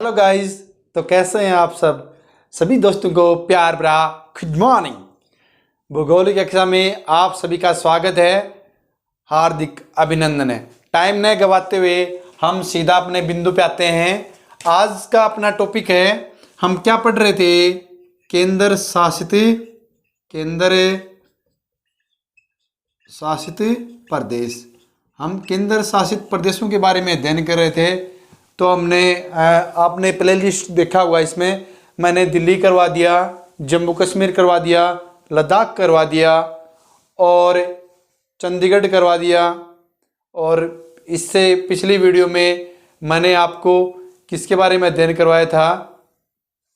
Hello guys. तो कैसे हैं आप सभी दोस्तों को प्यार भरा गुड मॉर्निंग। भूगोल की कक्षा में आप सभी का स्वागत है, हार्दिक अभिनंदन है। टाइम न गवाते हुए हम सीधा अपने बिंदु पे आते हैं। आज का अपना टॉपिक है, हम क्या पढ़ रहे थे? केंद्र शासित प्रदेश। हम केंद्र शासित प्रदेशों के बारे में अध्ययन कर रहे थे। तो हमने आपने प्ले लिस्ट देखा हुआ, इसमें मैंने दिल्ली करवा दिया, जम्मू कश्मीर करवा दिया, लद्दाख करवा दिया और चंडीगढ़ करवा दिया। और इससे पिछली वीडियो में मैंने आपको किसके बारे में अध्ययन करवाया था,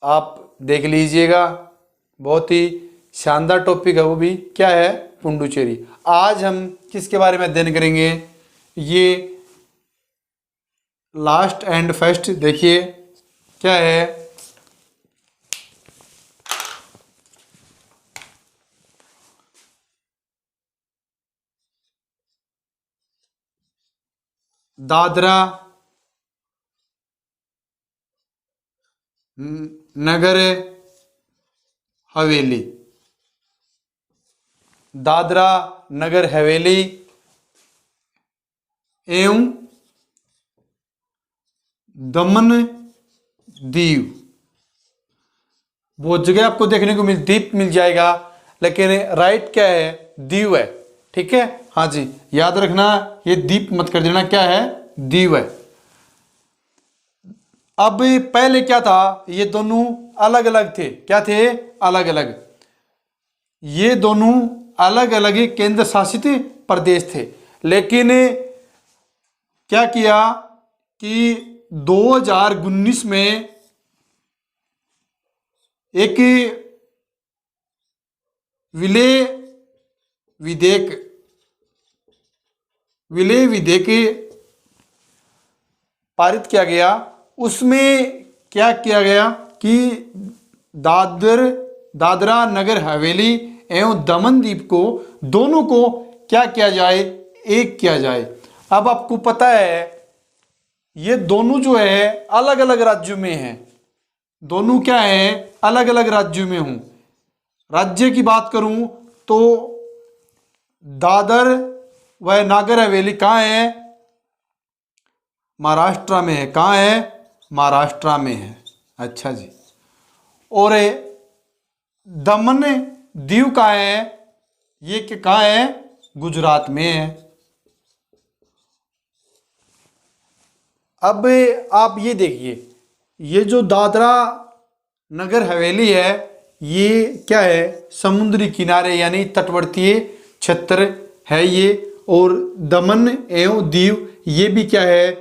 आप देख लीजिएगा। बहुत ही शानदार टॉपिक है, वो भी क्या है, पुडुचेरी। आज हम किसके बारे में अध्ययन करेंगे? ये लास्ट एंड फर्स्ट देखिए क्या है। दादरा नगर हवेली, दादरा नगर हवेली एवं दमन दीव। वो जगह आपको देखने को द्वीप मिल जाएगा, लेकिन राइट क्या है, दीव है। ठीक है, हाँ जी, याद रखना, ये द्वीप मत कर देना, क्या है, दीव है। अब पहले क्या था, ये दोनों अलग अलग थे। क्या थे? अलग अलग। ये दोनों अलग अलग केंद्र शासित प्रदेश थे। लेकिन क्या किया कि 2019 में एक विलय विधेयक पारित किया गया। उसमें क्या किया गया कि दादरा नगर हवेली एवं दमन द्वीप को, दोनों को क्या किया जाए, एक किया जाए। अब आपको पता है ये दोनों जो है अलग अलग राज्यों में हैं। दोनों क्या है, अलग अलग राज्यों में हूं। राज्य की बात करूं तो दादर व नागर हवेली कहाँ है? महाराष्ट्र में है। कहाँ है? महाराष्ट्र में है। अच्छा जी। और दमन दीव कहाँ है? ये कहाँ है? गुजरात में है। अब आप ये देखिए, ये जो दादरा नगर हवेली है, ये क्या है, समुद्री किनारे यानी तटवर्तीय क्षेत्र है ये। और दमन एवं दीव ये भी क्या है,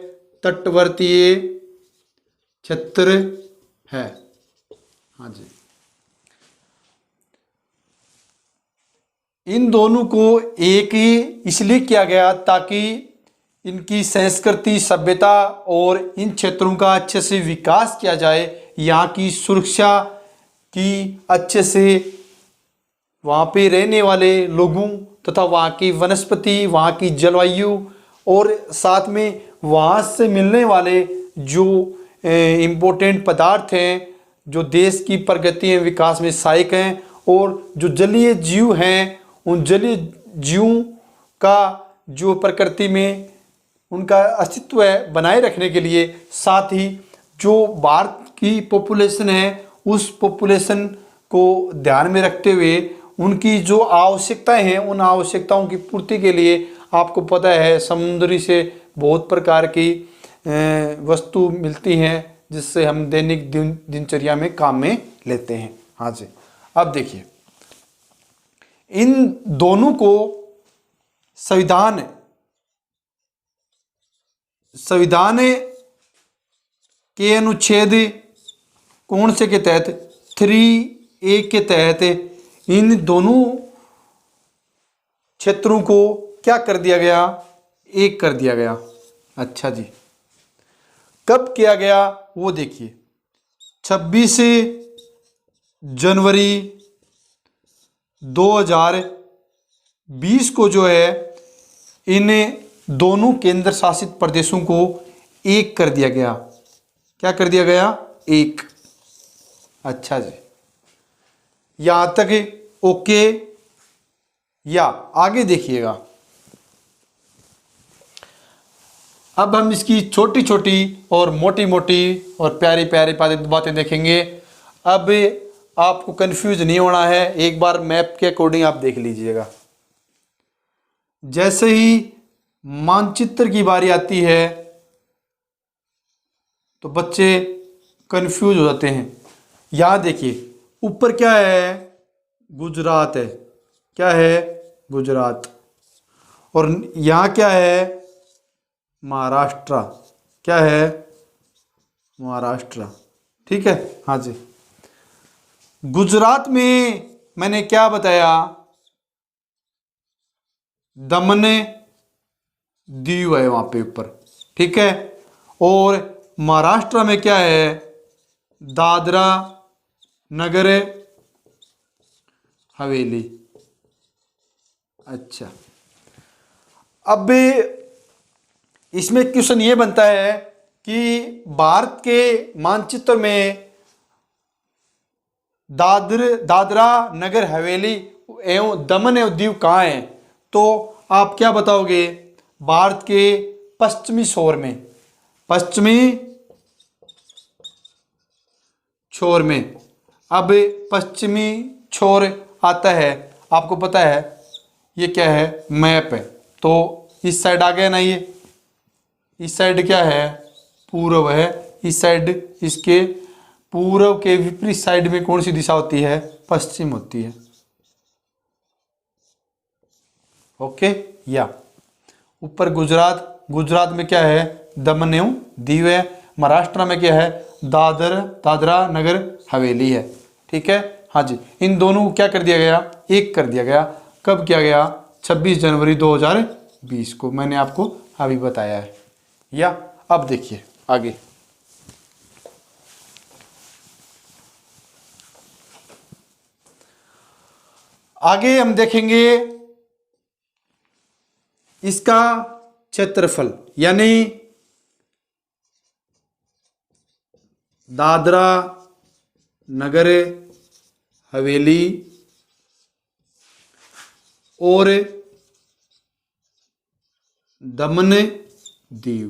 तटवर्तीय क्षेत्र है। हाँ जी। इन दोनों को एक ही इसलिए किया गया ताकि इनकी संस्कृति, सभ्यता और इन क्षेत्रों का अच्छे से विकास किया जाए। यहाँ की सुरक्षा की अच्छे से, वहाँ पे रहने वाले लोगों तथा वहाँ की वनस्पति, वहाँ की जलवायु और साथ में वहाँ से मिलने वाले जो इम्पोर्टेंट पदार्थ हैं, जो देश की प्रगति एवं विकास में सहायक हैं, और जो जलीय जीव हैं, उन जलीय जीवों का जो प्रकृति में उनका अस्तित्व है बनाए रखने के लिए, साथ ही जो भारत की पॉपुलेशन है उस पॉपुलेशन को ध्यान में रखते हुए उनकी जो आवश्यकताएं हैं, उन आवश्यकताओं की पूर्ति के लिए आपको पता है समुद्री से बहुत प्रकार की वस्तु मिलती हैं, जिससे हम दैनिक दिनचर्या में काम में लेते हैं। हाँ जी। अब देखिए, इन दोनों को संविधान के अनुच्छेद कौन से के तहत, 3A के तहत इन दोनों क्षेत्रों को क्या कर दिया गया, एक कर दिया गया। अच्छा जी। कब किया गया वो देखिए, 26 जनवरी 2020 को जो है इन दोनों केंद्र शासित प्रदेशों को एक कर दिया गया। क्या कर दिया गया, 1। अच्छा जी, यहां तक ओके। या आगे देखिएगा, अब हम इसकी छोटी छोटी और मोटी मोटी और प्यारी प्यारी बातें देखेंगे। अब आपको कंफ्यूज नहीं होना है, एक बार मैप के अकॉर्डिंग आप देख लीजिएगा। जैसे ही मानचित्र की बारी आती है तो बच्चे कंफ्यूज हो जाते हैं। यहां देखिए, ऊपर क्या है, गुजरात है। क्या है, गुजरात। और यहां क्या है, महाराष्ट्र। क्या है, महाराष्ट्र। ठीक है, हाँ जी। गुजरात में मैंने क्या बताया, दमन दीव है वहां पे ऊपर। ठीक है, और महाराष्ट्र में क्या है, दादरा नगर हवेली। अच्छा, अब इसमें क्वेश्चन ये बनता है कि भारत के मानचित्र में दादरा नगर हवेली एवं दमन एवं दीव कहाँ है। तो आप क्या बताओगे, भारत के पश्चिमी छोर में, पश्चिमी छोर में। अब पश्चिमी छोर आता है, आपको पता है ये क्या है, मैप है। तो इस साइड आ गया ना, ये इस साइड क्या है, पूर्व है। इस साइड, इसके पूर्व के विपरीत साइड में कौन सी दिशा होती है, पश्चिम होती है। ओके, या ऊपर गुजरात, गुजरात में क्या है, दमन एवं दीव है। महाराष्ट्र में क्या है, दादरा नगर हवेली है। ठीक है, हाँ जी। इन दोनों को क्या कर दिया गया, एक कर दिया गया। कब किया गया, 26 जनवरी 2020 को, मैंने आपको अभी बताया है। या अब देखिए आगे, आगे हम देखेंगे इसका क्षेत्रफल, यानी दादरा नगर हवेली और दमन दीव।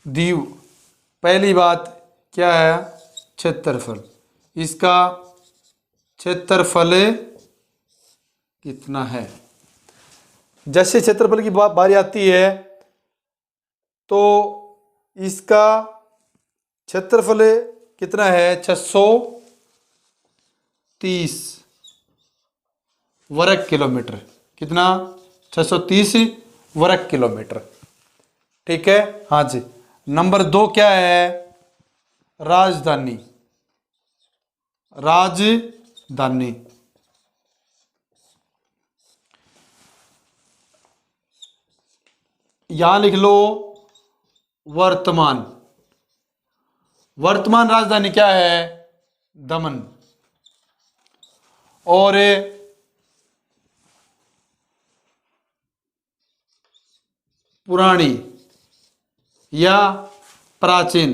दीव, पहली बात क्या है, क्षेत्रफल। इसका क्षेत्रफल कितना है। जैसे क्षेत्रफल की बारी आती है तो इसका क्षेत्रफल कितना है, 630 वर्ग किलोमीटर। कितना, 630 वर्ग किलोमीटर। ठीक है, हाँ जी। नंबर 2 क्या है, राजधानी। राजधानी, यहां लिख लो वर्तमान। वर्तमान राजधानी क्या है, दमन। और पुरानी या प्राचीन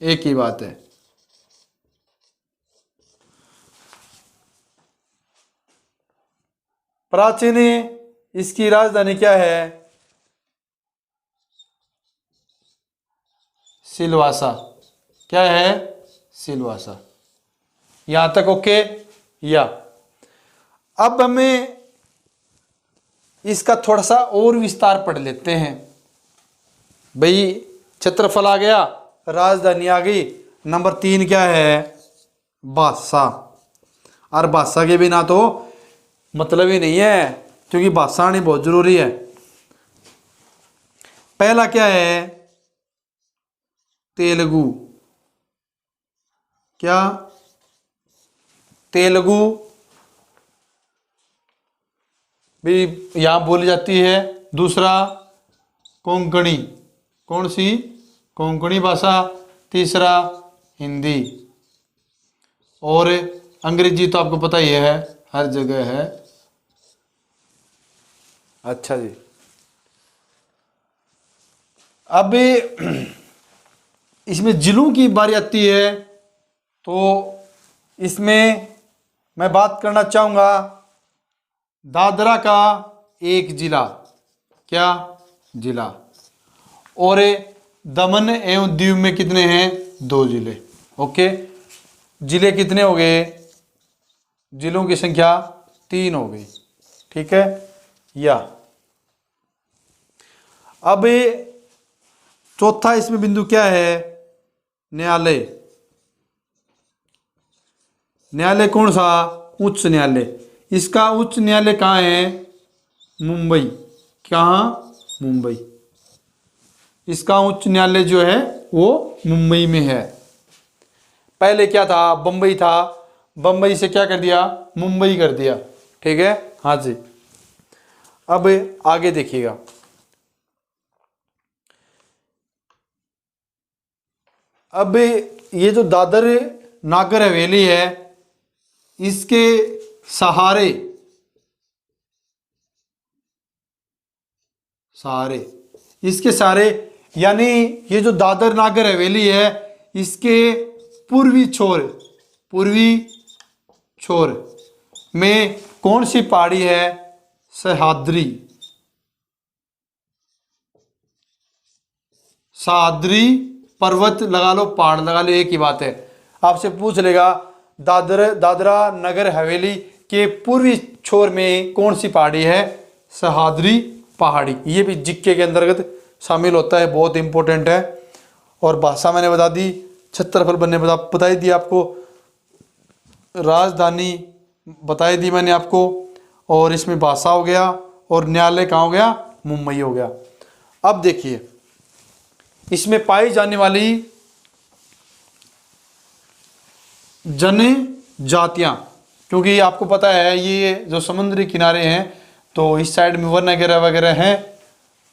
एक ही बात है। प्राचीन, इसकी राजधानी क्या है, सिलवासा। क्या है, सिलवासा। यहां तक ओके। या अब हमें इसका थोड़ा सा और विस्तार पढ़ लेते हैं। भाई क्षेत्रफल आ गया, राजधानी आ गई, नंबर 3 क्या है, भाषा। और भाषा के बिना तो मतलब ही नहीं है, क्योंकि भाषा आनी बहुत जरूरी है। पहला क्या है, तेलुगु। क्या, तेलुगु भी यहां बोली जाती है। दूसरा कोंकणी, कौन सी, कोंकणी भाषा। तीसरा हिंदी। और अंग्रेजी तो आपको पता ही है, हर जगह है। अच्छा जी, अब इसमें जिलों की बारी आती है तो इसमें मैं बात करना चाहूँगा दादरा का एक जिला, क्या जिला, और दमन एवं दीव में कितने हैं, 2 जिले। ओके, जिले कितने हो गए, जिलों की संख्या 3 हो गई। ठीक है, या अब चौथा इसमें बिंदु क्या है, न्यायालय। न्यायालय कौन सा, उच्च न्यायालय। इसका उच्च न्यायालय कहाँ है, मुंबई। कहाँ, मुंबई। इसका उच्च न्यायालय जो है वो मुंबई में है। पहले क्या था, बंबई था, बंबई से क्या कर दिया, मुंबई कर दिया। ठीक है, हाँ जी। अब आगे देखिएगा, अब ये जो दादर नागर हवेली है, इसके सहारे इसके सहारे यानी ये जो दादर नागर हवेली है, इसके पूर्वी छोर में कौन सी पहाड़ी है, सह्याद्री पर्वत लगा लो, पहाड़ लगा लो, एक ही बात है। आपसे पूछ लेगा दादरा नगर हवेली के पूर्वी छोर में कौन सी पहाड़ी है, सह्याद्री पहाड़ी। ये भी जिक्के के अंतर्गत शामिल होता है, बहुत इंपॉर्टेंट है। और भाषा मैंने बता दी, क्षेत्रफल बताई दी आपको, राजधानी बताई दी मैंने आपको, और इसमें भाषा हो गया, और न्यायालय कहाँ हो गया, मुंबई हो गया। अब देखिए इसमें पाई जाने वाली जनजातियां, क्योंकि आपको पता है ये जो समुद्री किनारे हैं तो इस साइड में वन वगैरह वगैरह हैं,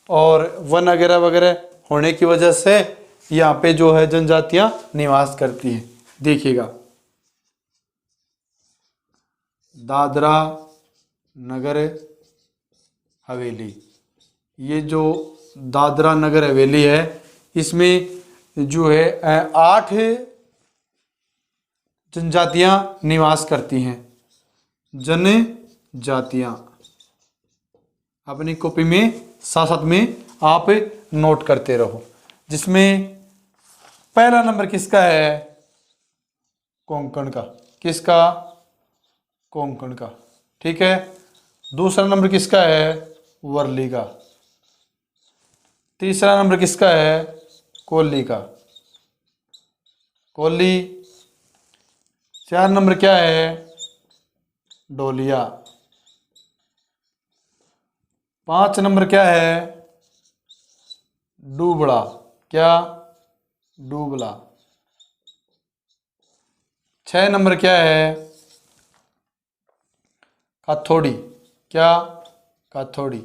और वन वगैरह वगैरह होने की वजह से यहाँ पे जो है जनजातियां निवास करती हैं। देखिएगा, दादरा नगर हवेली, ये जो दादरा नगर हवेली है, इसमें जो है 8 जनजातियां निवास करती हैं। जनजातियां अपनी कॉपी में साथ में आप नोट करते रहो। जिसमें पहला नंबर किसका है, कोंकण का। किसका, कोंकण का। ठीक है, दूसरा नंबर किसका है, वर्ली का। तीसरा नंबर किसका है, कोली का, कोली। 4 नंबर क्या है, डोलिया। 5 नंबर क्या है, डूबड़ा। क्या, डूबला। 6 नंबर क्या है, काथोड़ी। क्या, काथोड़ी।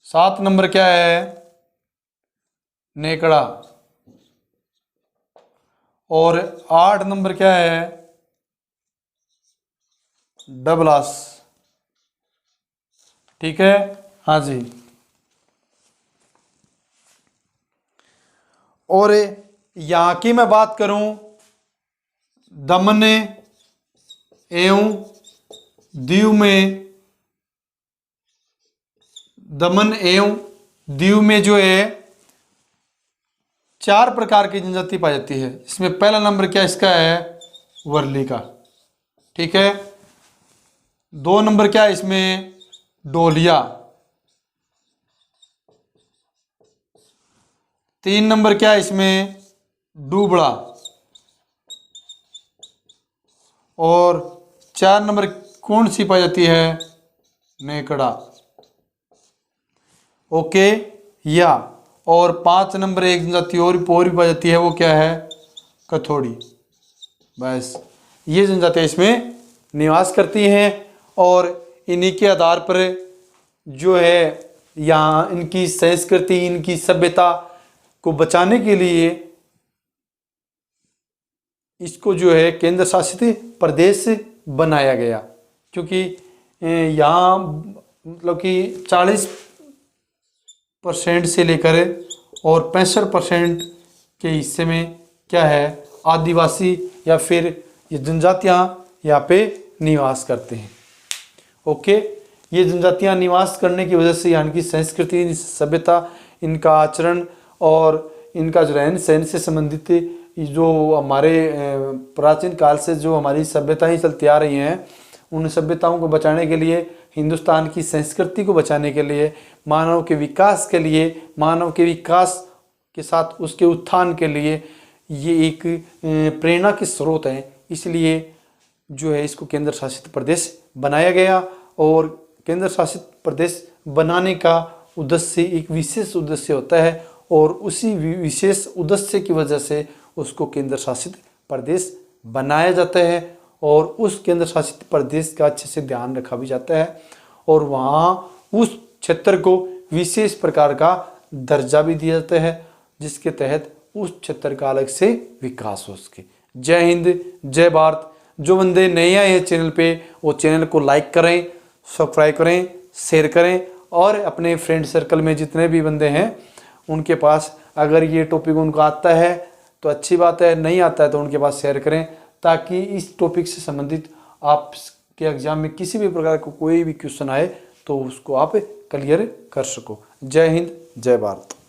7 नंबर क्या है, नेकड़ा। और 8 नंबर क्या है, डबलास। ठीक है, हाँ जी। और यहाँ की मैं बात करूं, दमन एवं दीव में, दमन एवं दीव में जो है 4 प्रकार की जनजाति पाई जाती है। इसमें पहला नंबर क्या इसका है, वर्ली का। ठीक है, 2 नंबर क्या है इसमें, डोलिया। 3 नंबर क्या है इसमें, डूबड़ा। और 4 नंबर कौन सी पाई जाती है, नेकड़ा। ओके, या और 5 नंबर एक जनजाति और भी पाई जाती है, वो क्या है, कथोड़ी। बस ये जनजातियाँ इसमें निवास करती हैं, और इन्हीं के आधार पर जो है यहाँ इनकी संस्कृति, इनकी सभ्यता को बचाने के लिए इसको जो है केंद्र शासित प्रदेश बनाया गया। क्योंकि यहाँ मतलब कि 40% से लेकर और 65% के हिस्से में क्या है, आदिवासी या फिर ये जनजातियाँ यहाँ पे निवास करते हैं। ओके, ये जनजातियाँ निवास करने की वजह से यहाँ की संस्कृति, सभ्यता, इनका आचरण और इनका जो रहन सहन से संबंधित जो हमारे प्राचीन काल से जो हमारी सभ्यताएं चलती आ रही हैं, उन सभ्यताओं को बचाने के लिए, हिंदुस्तान की संस्कृति को बचाने के लिए, मानव के विकास के लिए, मानव के विकास के साथ उसके उत्थान के लिए ये एक प्रेरणा के स्रोत हैं। इसलिए जो है इसको केंद्र शासित प्रदेश बनाया गया, और केंद्र शासित प्रदेश बनाने का उद्देश्य एक विशेष उद्देश्य होता है, और उसी विशेष उद्देश्य की वजह से उसको केंद्र शासित प्रदेश बनाया जाता है, और उस केंद्र शासित प्रदेश का अच्छे से ध्यान रखा भी जाता है, और वहाँ उस क्षेत्र को विशेष प्रकार का दर्जा भी दिया जाता है, जिसके तहत उस क्षेत्र का अलग से विकास हो सके। जय हिंद, जय भारत। जो बंदे नए आए हैं चैनल पे, वो चैनल को लाइक करें, सब्सक्राइब करें, शेयर करें, और अपने फ्रेंड सर्कल में जितने भी बंदे हैं उनके पास अगर ये टॉपिक उनको आता है तो अच्छी बात है, नहीं आता है तो उनके पास शेयर करें, ताकि इस टॉपिक से संबंधित आपके एग्जाम में किसी भी प्रकार का कोई भी क्वेश्चन आए तो उसको आप क्लियर कर सको। जय हिंद, जय भारत।